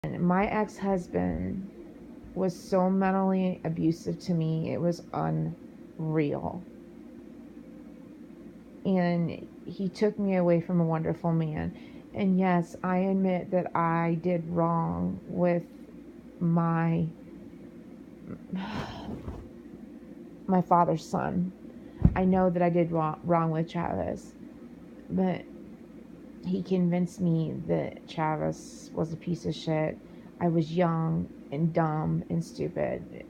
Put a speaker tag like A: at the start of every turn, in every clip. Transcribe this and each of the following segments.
A: And my ex-husband was so mentally abusive to me, it was unreal. And he took me away from a wonderful man. And yes, I admit that I did wrong with my my father's son. I know that I did wrong with Travis, but he convinced me that Travis was a piece of shit. I was young and dumb and stupid.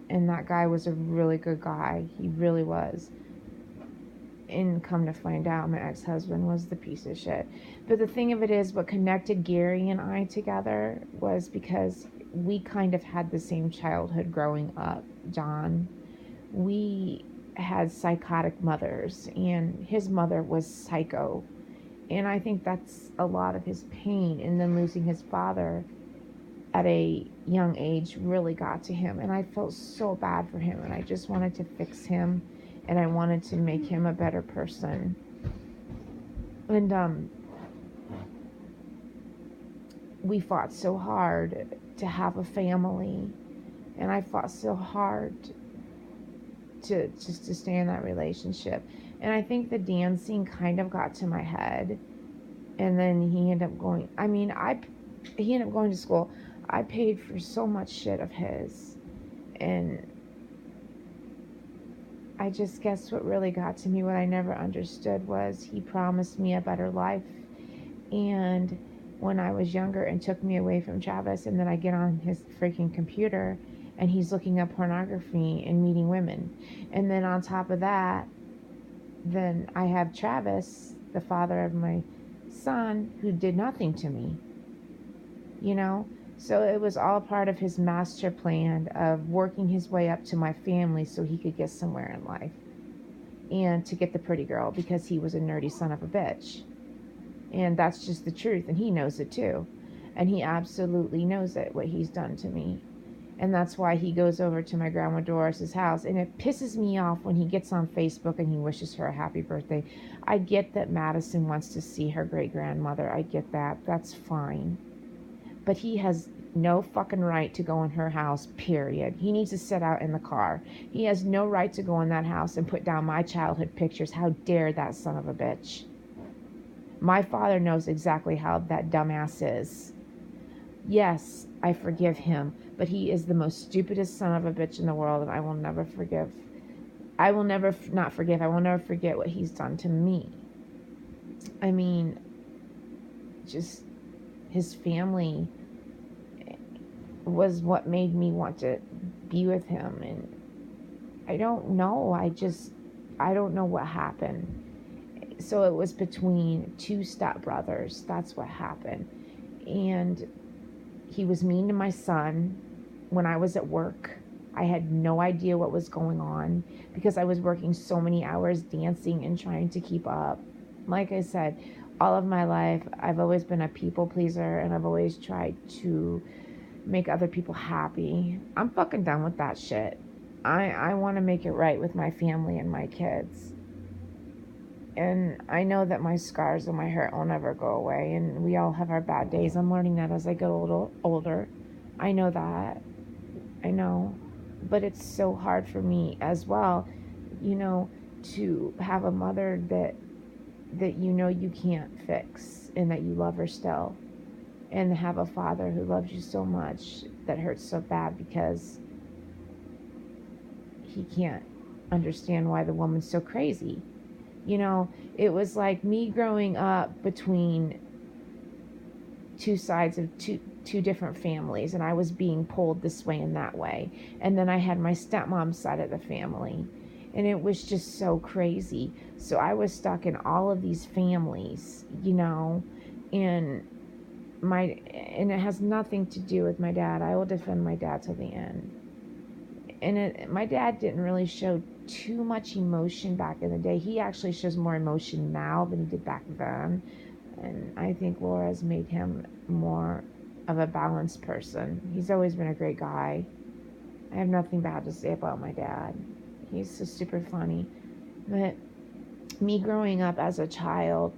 A: And that guy was a really good guy. He really was. And come to find out, my ex-husband was the piece of shit. But the thing of it is, what connected Gary and I together was because we kind of had the same childhood growing up, John. We had psychotic mothers, and his mother was psycho. And I think that's a lot of his pain. And then losing his father at a young age really got to him. And I felt so bad for him. And I just wanted to fix him. And I wanted to make him a better person. And we fought so hard to have a family. And I fought so hard to stay in that relationship. And I think the dancing kind of got to my head. And then he ended up going, he ended up going to school. I paid for so much shit of his. And I just guess what really got to me, what I never understood, was he promised me a better life. And when I was younger and took me away from Travis, and then I get on his freaking computer and he's looking up pornography and meeting women. And then on top of that, then I have Travis, the father of my son, who did nothing to me, you know? So it was all part of his master plan of working his way up to my family so he could get somewhere in life and to get the pretty girl, because he was a nerdy son of a bitch. And that's just the truth, and he knows it too. And he absolutely knows it, what he's done to me. And that's why he goes over to my grandma Doris's house. And it pisses me off when he gets on Facebook and he wishes her a happy birthday. I get that Madison wants to see her great grandmother. I get that. That's fine. But he has no fucking right to go in her house, period. He needs to sit out in the car. He has no right to go in that house and put down my childhood pictures. How dare that son of a bitch? My father knows exactly how that dumbass is. Yes, I forgive him, but he is the most stupidest son of a bitch in the world, and I will never forgive. I will never not forgive. I will never forget what he's done to me. I mean, just his family was what made me want to be with him. And I don't know. I don't know what happened. So it was between two stepbrothers. That's what happened. And he was mean to my son when I was at work. I had no idea what was going on because I was working so many hours dancing and trying to keep up. Like I said, all of my life, I've always been a people pleaser, and I've always tried to make other people happy. I'm fucking done with that shit. I want to make it right with my family and my kids. And I know that my scars and my hurt will never go away, and we all have our bad days. I'm learning that as I get older. I know that. I know. But it's so hard for me as well, you know, to have a mother that you know you can't fix and that you love her still, and have a father who loves you so much that hurts so bad because he can't understand why the woman's so crazy. You know, it was like me growing up between two sides of two different families, and I was being pulled this way and that way. And then I had my stepmom's side of the family, and it was just so crazy. So I was stuck in all of these families, you know, and and it has nothing to do with my dad. I will defend my dad till the end. And my dad didn't really show too much emotion back in the day. He actually shows more emotion now than he did back then. And I think Laura's made him more of a balanced person. He's always been a great guy. I have nothing bad to say about my dad. He's so super funny. But me growing up as a child,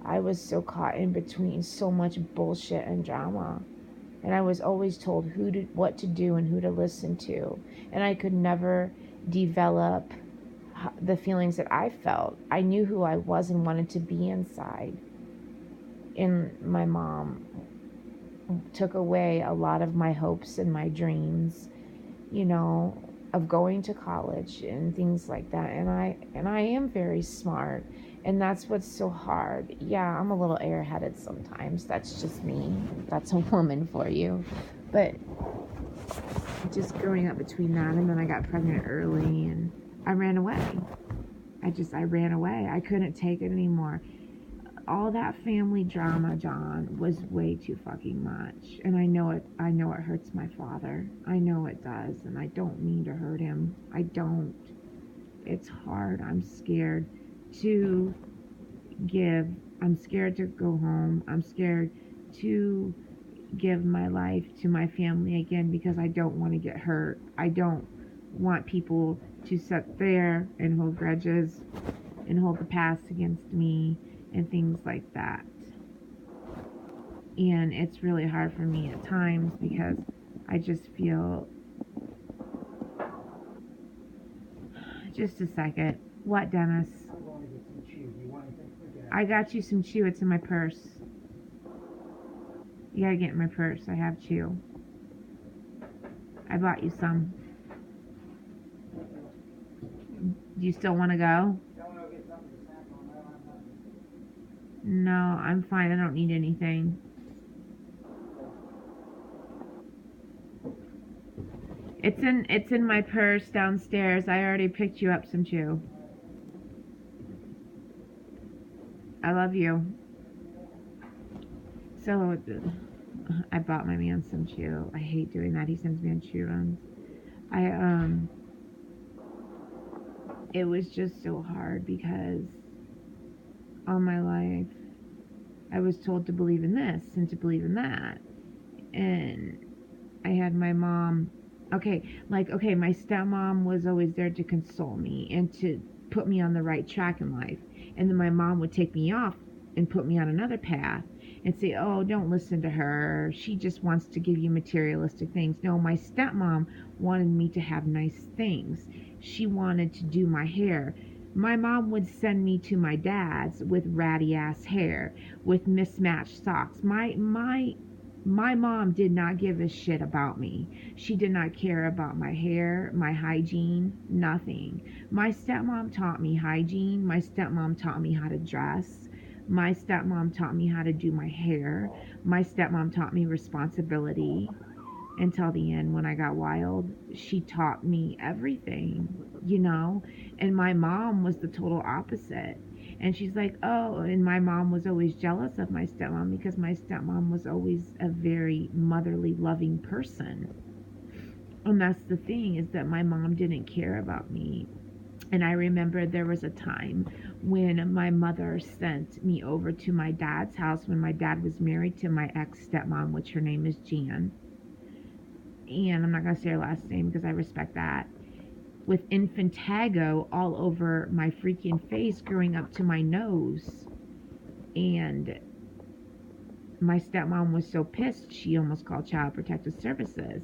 A: I was so caught in between so much bullshit and drama. And I was always told what to do and who to listen to. And I could never develop the feelings that I felt. I knew who I was and wanted to be inside. And my mom took away a lot of my hopes and my dreams, you know, of going to college and things like that. And I am very smart, and that's what's so hard. Yeah, I'm a little airheaded sometimes. That's just me. That's a woman for you. But just growing up between that, and then I got pregnant early and I ran away. I ran away. I couldn't take it anymore. All that family drama, John, was way too fucking much. And I know it hurts my father. I know it does, and I don't mean to hurt him. I don't. It's hard. I'm scared to give. I'm scared to go home. I'm scared to give my life to my family again because I don't want to get hurt. I don't want people to sit there and hold grudges and hold the past against me and things like that. And it's really hard for me at times because I just feel... Just a second. What, Dennis? I got you some chew. It's in my purse. You gotta get in my purse. I have chew. I bought you some. Do you still want to go? No, I'm fine. I don't need anything. It's in my purse downstairs. I already picked you up some chew. I love you. So I bought my man some chew. I hate doing that. He sends me on chew runs. It was just so hard because all my life I was told to believe in this and to believe in that. And I had my mom, my stepmom was always there to console me and to put me on the right track in life. And then my mom would take me off and put me on another path and say, oh, don't listen to her. She just wants to give you materialistic things. No, my stepmom wanted me to have nice things. She wanted to do my hair. My mom would send me to my dad's with ratty ass hair, with mismatched socks. My mom did not give a shit about me. She did not care about my hair, my hygiene, nothing. My stepmom taught me hygiene. My stepmom taught me how to dress. My stepmom taught me how to do my hair. My stepmom taught me responsibility until the end when I got wild. She taught me everything, and my mom was the total opposite. And she's like, oh, and my mom was always jealous of my stepmom because my stepmom was always a very motherly, loving person. And that's the thing, is that my mom didn't care about me. And I remember there was a time when my mother sent me over to my dad's house when my dad was married to my ex-stepmom, which her name is Jan. And I'm not going to say her last name because I respect that. With Infantago all over my freaking face, growing up to my nose. And my stepmom was so pissed, she almost called Child Protective Services.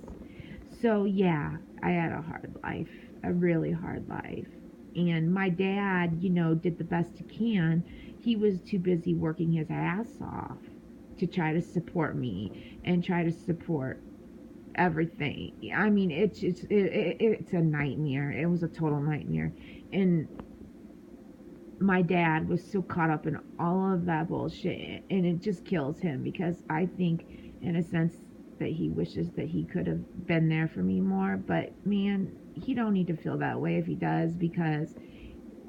A: So yeah, I had a hard life, a really hard life. And my dad, did the best he can. He was too busy working his ass off to try to support me and try to support everything. I mean, it's a nightmare. It was a total nightmare. And my dad was so caught up in all of that bullshit, and it just kills him because I think, in a sense, that he wishes that he could have been there for me more. But man, he don't need to feel that way if he does, because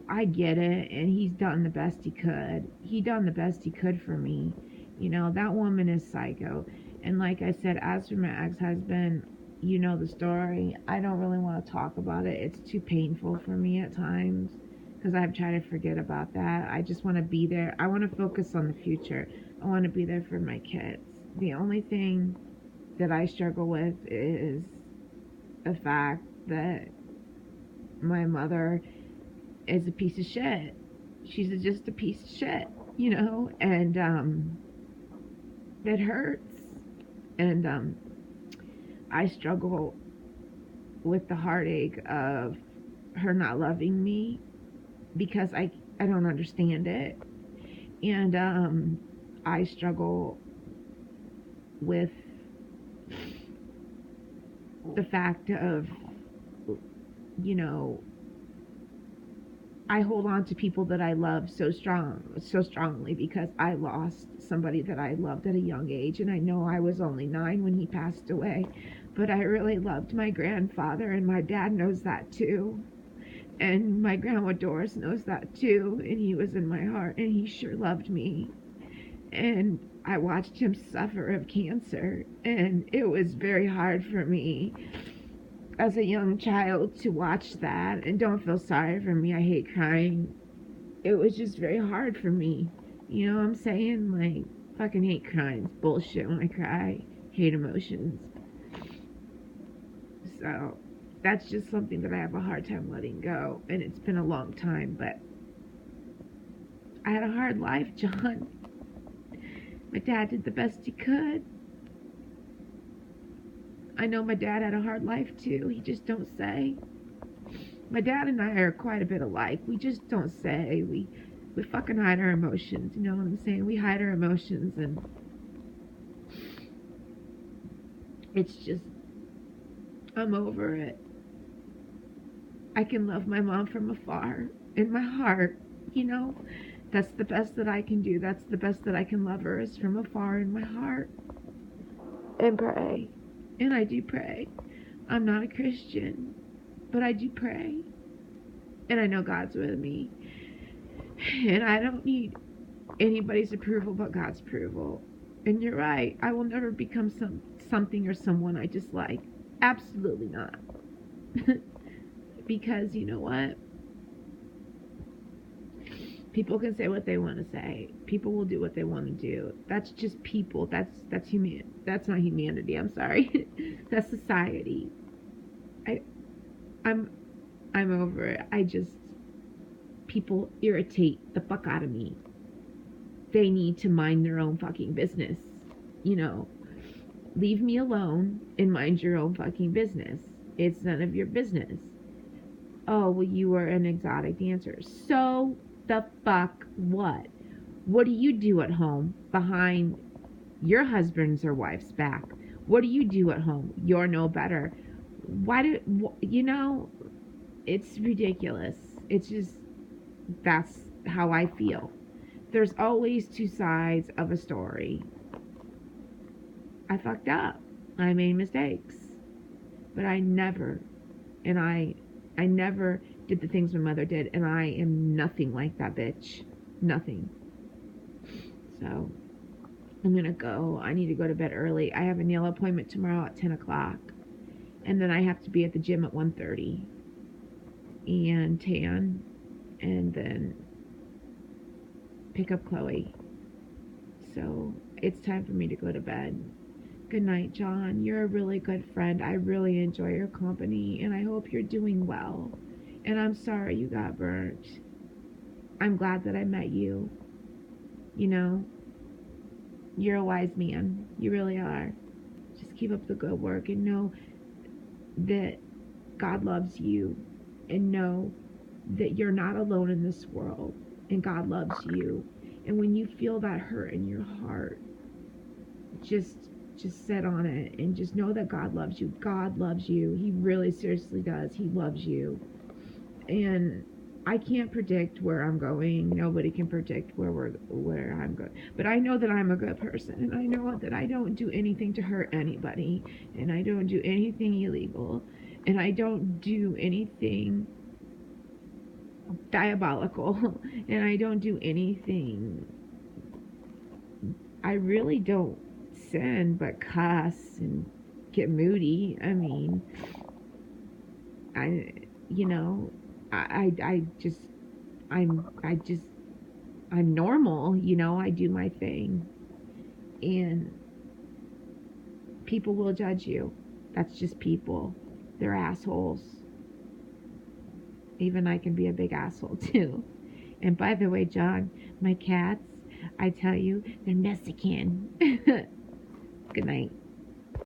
A: I get it, and he's done the best he could. He done the best he could for me. That woman is psycho. And like I said, as for my ex-husband, the story. I don't really want to talk about it. It's too painful for me at times because I've tried to forget about that. I just want to be there. I want to focus on the future. I want to be there for my kids. The only thing that I struggle with is the fact that my mother is a piece of shit. She's just a piece of shit. and it hurts. And I struggle with the heartache of her not loving me because I don't understand it. And I struggle with the fact of, you know, I hold on to people that I love so strongly because I lost somebody that I loved at a young age. And I know I was only 9 when he passed away, but I really loved my grandfather, and my dad knows that too. And my grandma Doris knows that too. And he was in my heart, and he sure loved me. And I watched him suffer of cancer, and it was very hard for me as a young child to watch that. And don't feel sorry for me, I hate crying. It was just very hard for me. You know what I'm saying? Like, fucking hate crying. It's bullshit when I cry. Hate emotions. So that's just something that I have a hard time letting go. And it's been a long time, but I had a hard life, John. My dad did the best he could. I know my dad had a hard life too. He just don't say. My dad and I are quite a bit alike. We just don't say. We fucking hide our emotions. You know what I'm saying? We hide our emotions, and it's just, I'm over it. I can love my mom from afar in my heart, you know? That's the best that I can do. That's the best that I can love her, is from afar in my heart. And pray. And I do pray. I'm not a Christian, but I do pray. And I know God's with me. And I don't need anybody's approval but God's approval. And you're right. I will never become something or someone I dislike. Absolutely not. Because you know what? People can say what they want to say. People will do what they want to do. That's just people. That's human. That's not humanity. I'm sorry. That's society. I'm over it. People irritate the fuck out of me. They need to mind their own fucking business. You know, leave me alone and mind your own fucking business. It's none of your business. Oh, well, you are an exotic dancer. So the fuck what? What do you do at home behind your husband's or wife's back? What do you do at home? You're no better. It's ridiculous. It's just, that's how I feel. There's always two sides of a story. I fucked up. I made mistakes. But I never did the things my mother did, and I am nothing like that bitch. Nothing. So, I'm gonna go. I need to go to bed early. I have a nail appointment tomorrow at 10 o'clock. And then I have to be at the gym at 1:30. And tan. And then pick up Chloe. So, it's time for me to go to bed. Good night, John. You're a really good friend. I really enjoy your company, and I hope you're doing well. And I'm sorry you got burnt. I'm glad that I met you. You know, you're a wise man. You really are. Just keep up the good work and know that God loves you, and know that you're not alone in this world, and God loves you. And when you feel that hurt in your heart, just sit on it and just know that God loves you. God loves you. He really seriously does. He loves you. And I can't predict where I'm going. Nobody can predict where I'm going. But I know that I'm a good person, and I know that I don't do anything to hurt anybody, and I don't do anything illegal, and I don't do anything diabolical, and I don't do anything. I really don't sin but cuss and get moody. I mean, I'm normal, I do my thing. And people will judge you. That's just people. They're assholes. Even I can be a big asshole too. And by the way, John, my cats, I tell you, they're Mexican. Good night.